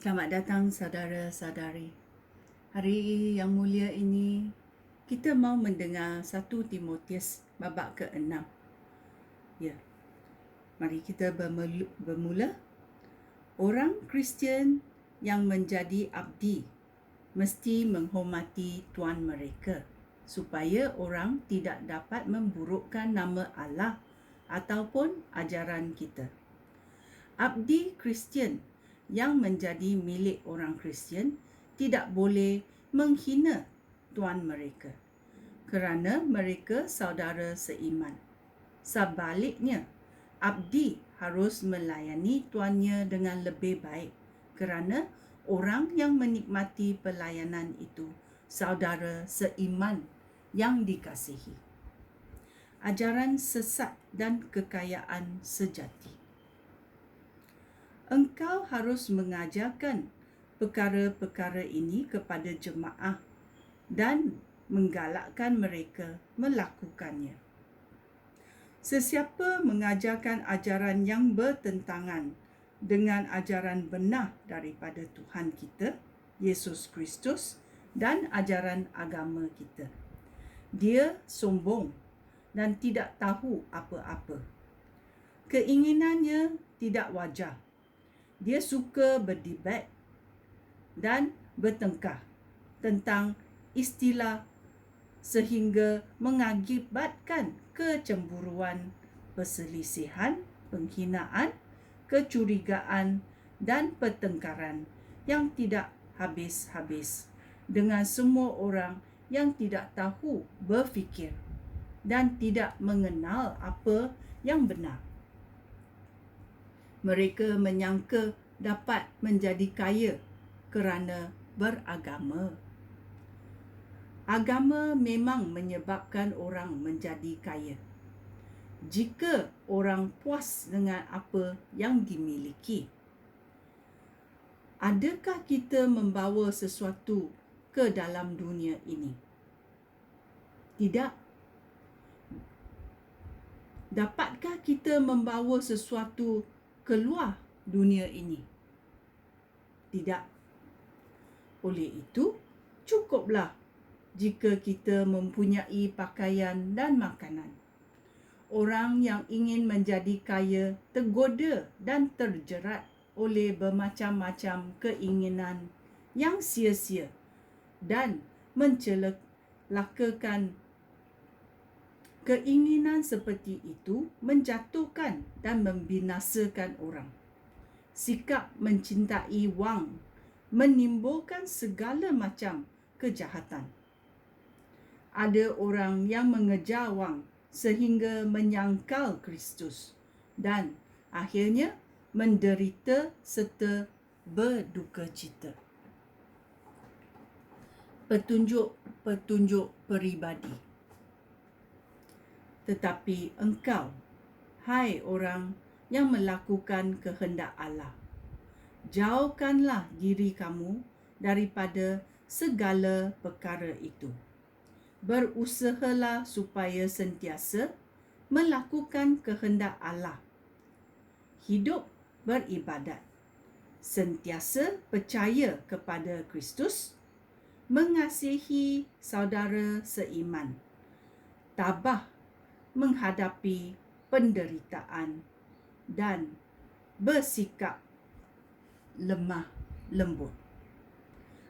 Selamat datang saudara-saudari. Hari yang mulia ini, kita mau mendengar 1 Timotius babak ke-6. Ya, mari kita bermula. Orang Kristian yang menjadi abdi mesti menghormati tuan mereka, supaya orang tidak dapat memburukkan nama Allah ataupun ajaran kita. Abdi Kristian yang menjadi milik orang Kristian tidak boleh menghina tuan mereka, kerana mereka saudara seiman. Sebaliknya, abdi harus melayani tuannya dengan lebih baik, kerana orang yang menikmati pelayanan itu saudara seiman yang dikasihi. Ajaran sesat dan kekayaan sejati. Engkau harus mengajarkan perkara-perkara ini kepada jemaah dan menggalakkan mereka melakukannya. Sesiapa mengajarkan ajaran yang bertentangan dengan ajaran benar daripada Tuhan kita, Yesus Kristus, dan ajaran agama kita, dia sombong dan tidak tahu apa-apa. Keinginannya tidak wajar. Dia suka berdebat dan bertengkar tentang istilah sehingga mengakibatkan kecemburuan, perselisihan, penghinaan, kecurigaan dan pertengkaran yang tidak habis-habis dengan semua orang yang tidak tahu berfikir dan tidak mengenal apa yang benar. Mereka menyangka dapat menjadi kaya kerana beragama. Agama memang menyebabkan orang menjadi kaya, jika orang puas dengan apa yang dimiliki. Adakah kita membawa sesuatu ke dalam dunia ini? Tidak. Dapatkah kita membawa sesuatu keluar dunia ini? Tidak. Oleh itu, cukuplah jika kita mempunyai pakaian dan makanan. Orang yang ingin menjadi kaya tergoda dan terjerat oleh bermacam-macam keinginan yang sia-sia dan mencelakakan. Keinginan seperti itu menjatuhkan dan membinasakan orang. Sikap mencintai wang menimbulkan segala macam kejahatan. Ada orang yang mengejar wang sehingga menyangkal Kristus dan akhirnya menderita serta berduka cita. Petunjuk peribadi. Tetapi engkau, hai orang yang melakukan kehendak Allah, jauhkanlah diri kamu daripada segala perkara itu. Berusahalah supaya sentiasa melakukan kehendak Allah. Hidup beribadat, sentiasa percaya kepada Kristus, mengasihi saudara seiman, tabah menghadapi penderitaan dan bersikap lemah lembut.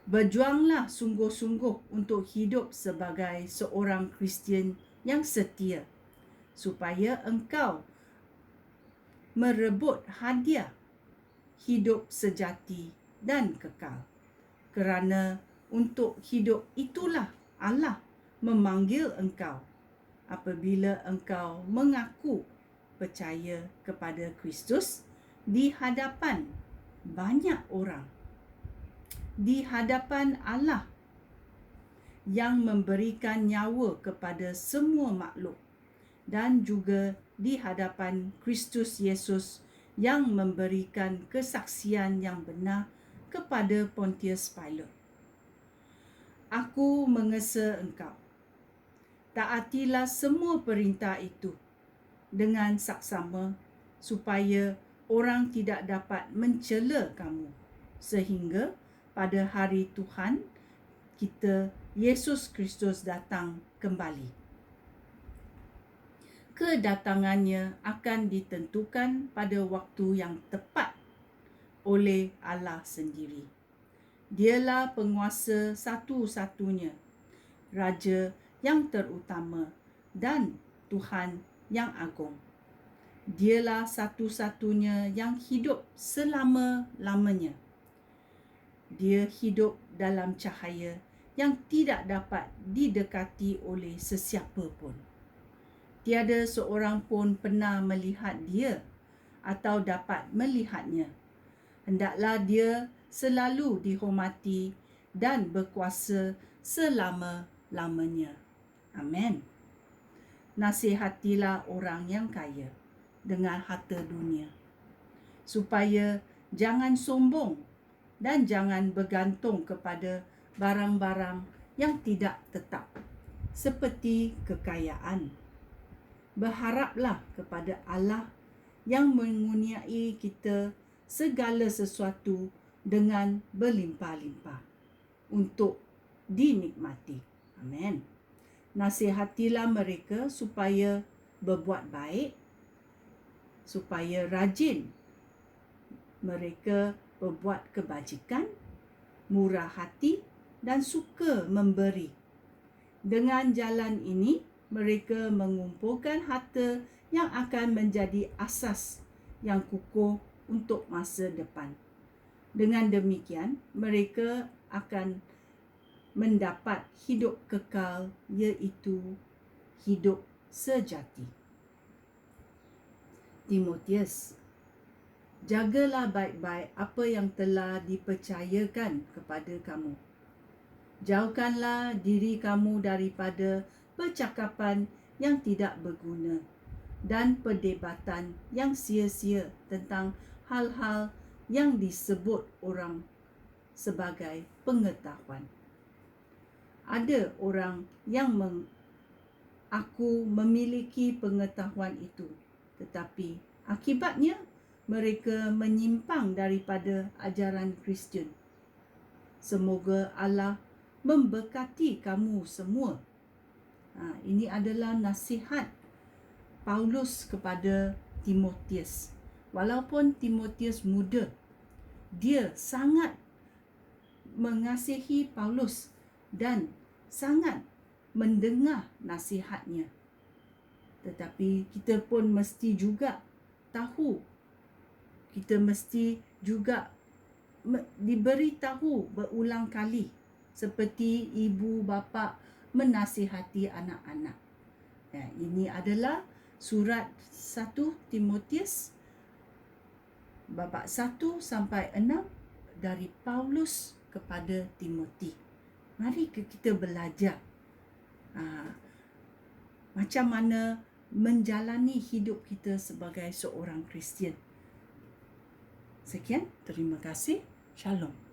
Berjuanglah sungguh-sungguh untuk hidup sebagai seorang Kristian yang setia, supaya engkau merebut hadiah hidup sejati dan kekal. Kerana untuk hidup itulah Allah memanggil engkau apabila engkau mengaku percaya kepada Kristus di hadapan banyak orang, di hadapan Allah yang memberikan nyawa kepada semua makhluk, dan juga di hadapan Kristus Yesus yang memberikan kesaksian yang benar kepada Pontius Pilate. Aku mengesa engkau, taatilah semua perintah itu dengan saksama, supaya orang tidak dapat mencela kamu sehingga pada hari Tuhan kita Yesus Kristus datang kembali. Kedatangannya akan ditentukan pada waktu yang tepat oleh Allah sendiri. Dialah penguasa satu-satunya, Raja yang terutama dan Tuhan yang agung. Dialah satu-satunya yang hidup selama-lamanya. Dia hidup dalam cahaya yang tidak dapat didekati oleh sesiapa pun. Tiada seorang pun pernah melihat dia atau dapat melihatnya. Hendaklah dia selalu dihormati dan berkuasa selama-lamanya. Amin. Nasihatilah orang yang kaya dengan harta dunia, supaya jangan sombong dan jangan bergantung kepada barang-barang yang tidak tetap, seperti kekayaan. Berharaplah kepada Allah yang mengurniai kita segala sesuatu dengan berlimpah-limpah untuk dinikmati. Amin. Nasihatilah mereka supaya berbuat baik, supaya rajin mereka berbuat kebajikan, murah hati dan suka memberi. Dengan jalan ini, mereka mengumpulkan harta yang akan menjadi asas yang kukuh untuk masa depan. Dengan demikian, mereka akan mendapat hidup kekal, iaitu hidup sejati. Timotius, jagalah baik-baik apa yang telah dipercayakan kepada kamu. Jauhkanlah diri kamu daripada percakapan yang tidak berguna dan perdebatan yang sia-sia tentang hal-hal yang disebut orang sebagai pengetahuan. Ada orang yang mengaku memiliki pengetahuan itu, tetapi akibatnya mereka menyimpang daripada ajaran Kristian. Semoga Allah memberkati kamu semua. Ini adalah nasihat Paulus kepada Timotius. Walaupun Timotius muda, dia sangat mengasihi Paulus dan sangat mendengar nasihatnya. Tetapi kita pun mesti juga tahu, kita mesti juga diberitahu berulang kali, seperti ibu bapa menasihati anak-anak. Ini adalah surat 1 Timotius babak 1 sampai 6 dari Paulus kepada Timoti. Mari kita belajar macam mana menjalani hidup kita sebagai seorang Kristian. Sekian, terima kasih. Shalom.